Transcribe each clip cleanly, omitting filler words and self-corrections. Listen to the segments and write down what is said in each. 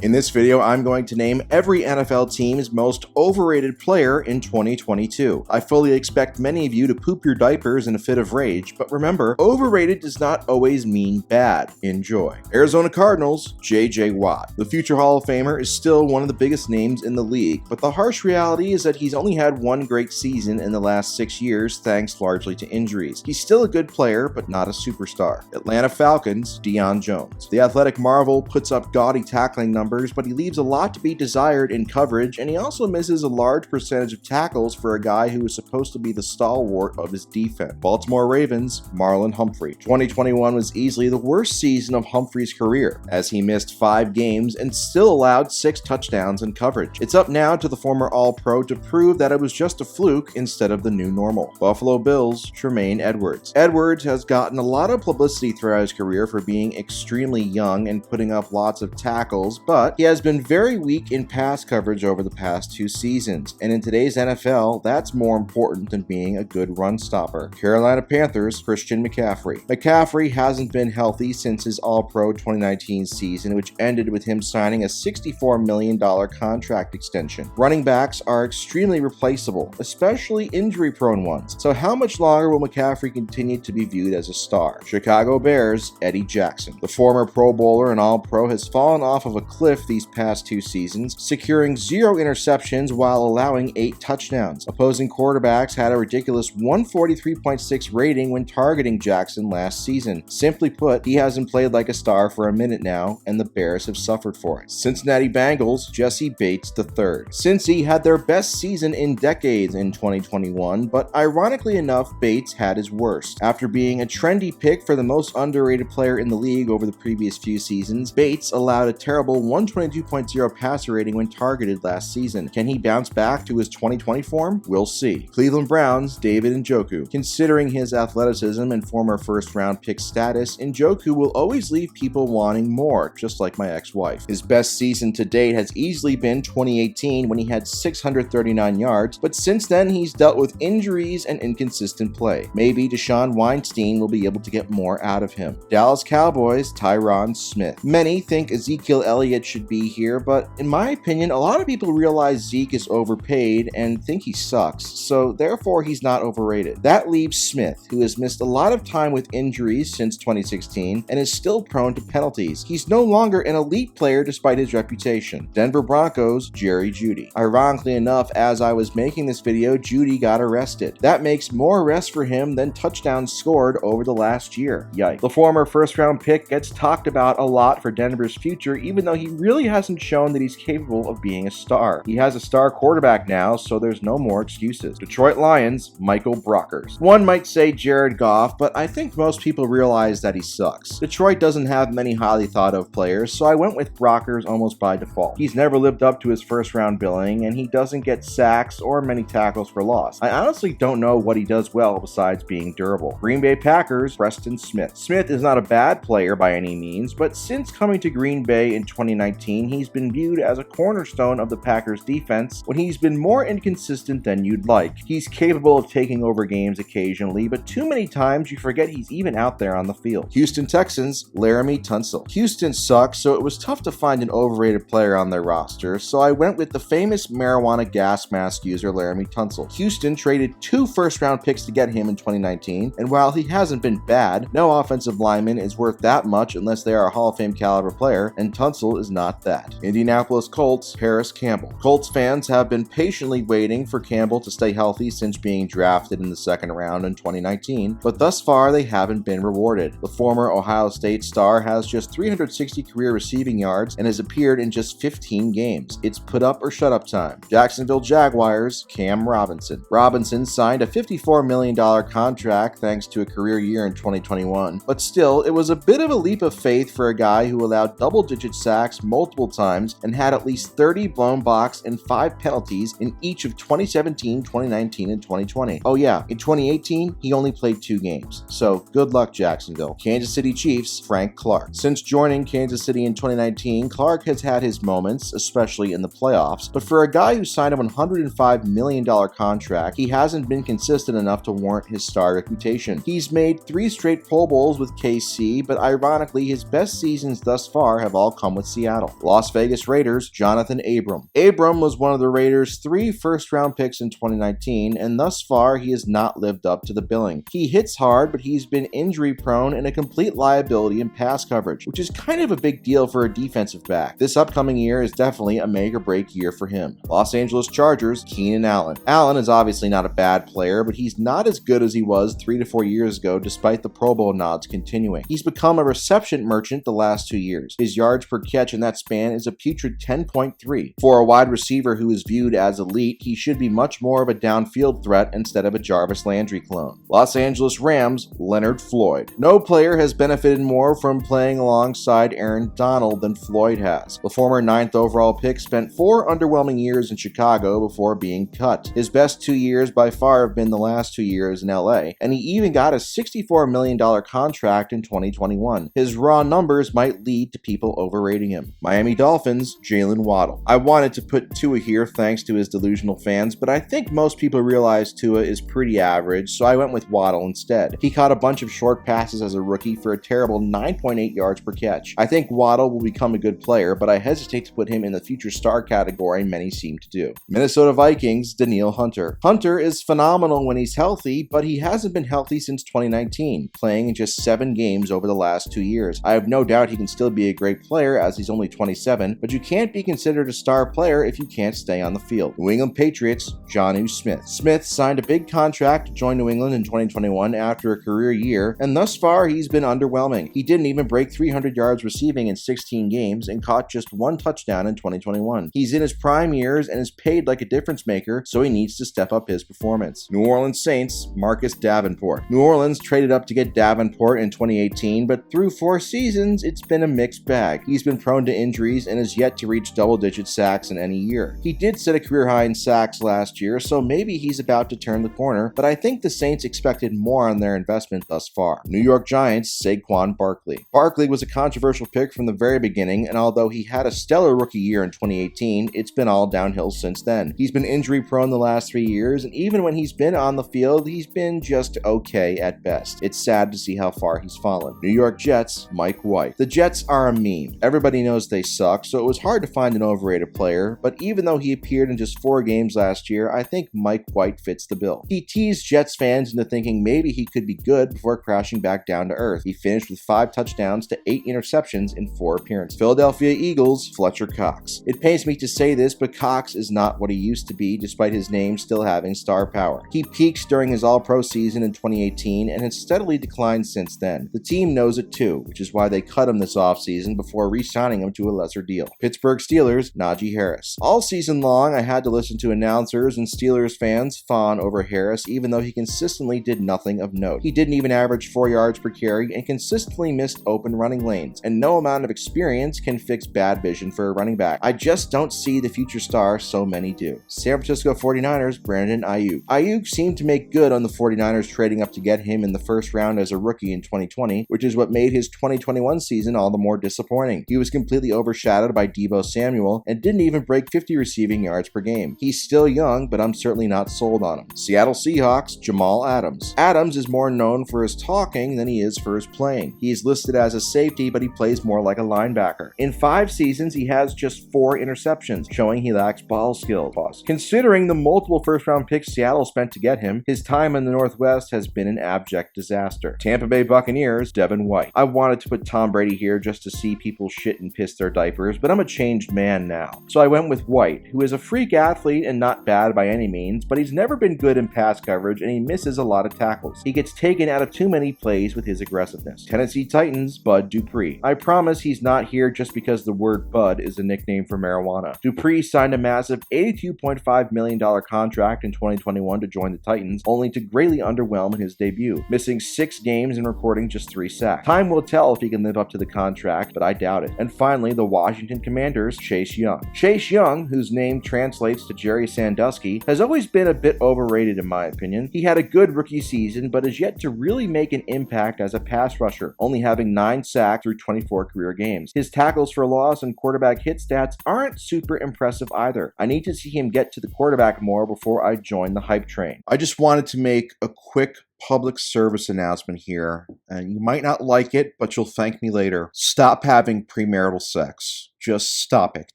In this video, I'm going to name every NFL team's most overrated player in 2022. I fully expect many of you to poop your diapers in a fit of rage, but remember, overrated does not always mean bad. Enjoy. Arizona Cardinals, J.J. Watt. The future Hall of Famer is still one of the biggest names in the league, but the harsh reality is that he's only had one great season in the last 6 years, thanks largely to injuries. He's still a good player, but not a superstar. Atlanta Falcons, Deion Jones. The athletic marvel puts up gaudy tackling numbers, but he leaves a lot to be desired in coverage, and he also misses a large percentage of tackles for a guy who is supposed to be the stalwart of his defense. Baltimore Ravens, Marlon Humphrey. 2021 was easily the worst season of Humphrey's career, as he missed 5 games and still allowed 6 touchdowns in coverage. It's up now to the former All-Pro to prove that it was just a fluke instead of the new normal. Buffalo Bills, Tremaine Edwards. Edwards has gotten a lot of publicity throughout his career for being extremely young and putting up lots of tackles, but he has been very weak in pass coverage over the past 2 seasons, and in today's NFL, that's more important than being a good run stopper. Carolina Panthers, Christian McCaffrey. McCaffrey hasn't been healthy since his All-Pro 2019 season, which ended with him signing a $64 million contract extension. Running backs are extremely replaceable, especially injury-prone ones, so how much longer will McCaffrey continue to be viewed as a star? Chicago Bears, Eddie Jackson. The former Pro Bowler and All-Pro has fallen off of a cliff these past 2 seasons, securing 0 interceptions while allowing 8 touchdowns. Opposing quarterbacks had a ridiculous 143.6 rating when targeting Jackson last season. Simply put, he hasn't played like a star for a minute now, and the Bears have suffered for it. Cincinnati Bengals, Jessie Bates III. Cincy had their best season in decades in 2021, but ironically enough, Bates had his worst. After being a trendy pick for the most underrated player in the league over the previous few seasons, Bates allowed a terrible 122.0 passer rating when targeted last season. Can he bounce back to his 2020 form? We'll see. Cleveland Browns, David Njoku. Considering his athleticism and former first-round pick status, Njoku will always leave people wanting more, just like my ex-wife. His best season to date has easily been 2018 when he had 639 yards, but since then he's dealt with injuries and inconsistent play. Maybe Deshaun Weinstein will be able to get more out of him. Dallas Cowboys, Tyron Smith. Many think Ezekiel Elliott should be here, but in my opinion, a lot of people realize Zeke is overpaid and think he sucks, so therefore he's not overrated. That leaves Smith, who has missed a lot of time with injuries since 2016 and is still prone to penalties. He's no longer an elite player despite his reputation. Denver Broncos, Jerry Jeudy. Ironically enough, as I was making this video, Jeudy got arrested. That makes more arrests for him than touchdowns scored over the last year. Yikes. The former first-round pick gets talked about a lot for Denver's future, even though he really hasn't shown that he's capable of being a star. He has a star quarterback now, so there's no more excuses. Detroit Lions, Michael Brockers. One might say Jared Goff, but I think most people realize that he sucks. Detroit doesn't have many highly thought of players, so I went with Brockers almost by default. He's never lived up to his first-round billing, and he doesn't get sacks or many tackles for loss. I honestly don't know what he does well besides being durable. Green Bay Packers, Preston Smith. Smith is not a bad player by any means, but since coming to Green Bay in 2019, he's been viewed as a cornerstone of the Packers defense when he's been more inconsistent than you'd like. He's capable of taking over games occasionally, but too many times you forget he's even out there on the field. Houston Texans, Laramie Tunsil. Houston sucks, so it was tough to find an overrated player on their roster, so I went with the famous marijuana gas mask user Laramie Tunsil. Houston traded 2 first-round picks to get him in 2019, and while he hasn't been bad, no offensive lineman is worth that much unless they are a Hall of Fame caliber player, and Tunsil is not that. Indianapolis Colts, Paris Campbell. Colts fans have been patiently waiting for Campbell to stay healthy since being drafted in the 2nd round in 2019, but thus far they haven't been rewarded. The former Ohio State star has just 360 career receiving yards and has appeared in just 15 games. It's put up or shut up time. Jacksonville Jaguars, Cam Robinson. Robinson signed a $54 million contract thanks to a career year in 2021, but still, it was a bit of a leap of faith for a guy who allowed double-digit sacks multiple times and had at least 30 blown blocks and 5 penalties in each of 2017, 2019, and 2020. Oh yeah, in 2018, he only played 2 games. So good luck, Jacksonville. Kansas City Chiefs, Frank Clark. Since joining Kansas City in 2019, Clark has had his moments, especially in the playoffs, but for a guy who signed a $105 million contract, he hasn't been consistent enough to warrant his star reputation. He's made 3 straight Pro Bowls with KC, but ironically, his best seasons thus far have all come with Seattle. Seattle. Las Vegas Raiders, Johnathan Abram. Abram was one of the Raiders' 3 first-round picks in 2019, and thus far he has not lived up to the billing. He hits hard, but he's been injury-prone and a complete liability in pass coverage, which is kind of a big deal for a defensive back. This upcoming year is definitely a make-or-break year for him. Los Angeles Chargers, Keenan Allen. Allen is obviously not a bad player, but he's not as good as he was 3 to 4 years ago despite the Pro Bowl nods continuing. He's become a reception merchant the last 2 years. His yards per catch in that span is a putrid 10.3. For a wide receiver who is viewed as elite, he should be much more of a downfield threat instead of a Jarvis Landry clone. Los Angeles Rams, Leonard Floyd. No player has benefited more from playing alongside Aaron Donald than Floyd has. The former 9th overall pick spent 4 underwhelming years in Chicago before being cut. His best 2 years by far have been the last 2 years in LA, and he even got a $64 million contract in 2021. His raw numbers might lead to people overrating him. Miami Dolphins, Jalen Waddle. I wanted to put Tua here thanks to his delusional fans, but I think most people realize Tua is pretty average, so I went with Waddle instead. He caught a bunch of short passes as a rookie for a terrible 9.8 yards per catch. I think Waddle will become a good player, but I hesitate to put him in the future star category many seem to do. Minnesota Vikings, Danielle Hunter. Hunter is phenomenal when he's healthy, but he hasn't been healthy since 2019, playing in just 7 games over the last 2 years. I have no doubt he can still be a great player as he's only 27, but you can't be considered a star player if you can't stay on the field. New England Patriots, Jonnu Smith. Smith signed a big contract to join New England in 2021 after a career year, and thus far he's been underwhelming. He didn't even break 300 yards receiving in 16 games and caught just 1 touchdown in 2021. He's in his prime years and is paid like a difference maker, so he needs to step up his performance. New Orleans Saints, Marcus Davenport. New Orleans traded up to get Davenport in 2018, but through 4 seasons, it's been a mixed bag. He's been prone to injuries and has yet to reach double-digit sacks in any year. He did set a career high in sacks last year, so maybe he's about to turn the corner, but I think the Saints expected more on their investment thus far. New York Giants, Saquon Barkley. Barkley was a controversial pick from the very beginning, and although he had a stellar rookie year in 2018, it's been all downhill since then. He's been injury-prone the last 3 years, and even when he's been on the field, he's been just okay at best. It's sad to see how far he's fallen. New York Jets, Mike White. The Jets are a meme. Everybody knows they suck, so it was hard to find an overrated player, but even though he appeared in just 4 games last year, I think Mike White fits the bill. He teased Jets fans into thinking maybe he could be good before crashing back down to earth. He finished with 5 touchdowns to 8 interceptions in 4 appearances. Philadelphia Eagles, Fletcher Cox. It pains me to say this, but Cox is not what he used to be despite his name still having star power. He peaked during his All-Pro season in 2018 and has steadily declined since then. The team knows it too, which is why they cut him this offseason before re-signing him to a lesser deal. Pittsburgh Steelers, Najee Harris. All season long, I had to listen to announcers and Steelers fans fawn over Harris even though he consistently did nothing of note. He didn't even average 4 yards per carry and consistently missed open running lanes, and no amount of experience can fix bad vision for a running back. I just don't see the future star so many do. San Francisco 49ers, Brandon Ayuk. Ayuk seemed to make good on the 49ers trading up to get him in the first round as a rookie in 2020, which is what made his 2021 season all the more disappointing. He was completely overshadowed by Deebo Samuel and didn't even break 50 receiving yards per game. He's still young, but I'm certainly not sold on him. Seattle Seahawks, Jamal Adams. Adams is more known for his talking than he is for his playing. He is listed as a safety, but he plays more like a linebacker. In 5 seasons, he has just 4 interceptions, showing he lacks ball skill. Considering the multiple first-round picks Seattle spent to get him, his time in the Northwest has been an abject disaster. Tampa Bay Buccaneers, Devin White. I wanted to put Tom Brady here just to see people shit and piss their diapers, but I'm a changed man now. So I went with White, who is a freak athlete and not bad by any means, but he's never been good in pass coverage and he misses a lot of tackles. He gets taken out of too many plays with his aggressiveness. Tennessee Titans, Bud Dupree. I promise he's not here just because the word Bud is a nickname for marijuana. Dupree signed a massive $82.5 million contract in 2021 to join the Titans, only to greatly underwhelm in his debut, missing 6 games and recording just 3 sacks. Time will tell if he can live up to the contract, but I doubt it. And finally, the Washington Commanders, Chase Young. Chase Young, whose name translates to Jerry Sandusky, has always been a bit overrated in my opinion. He had a good rookie season, but is yet to really make an impact as a pass rusher, only having 9 sacks through 24 career games. His tackles for loss and quarterback hit stats aren't super impressive either. I need to see him get to the quarterback more before I join the hype train. I just wanted to make a quick public service announcement here, and you might not like it, but you'll thank me later. Stop having premarital sex. Just stop it,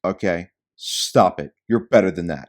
okay? Stop it. You're better than that.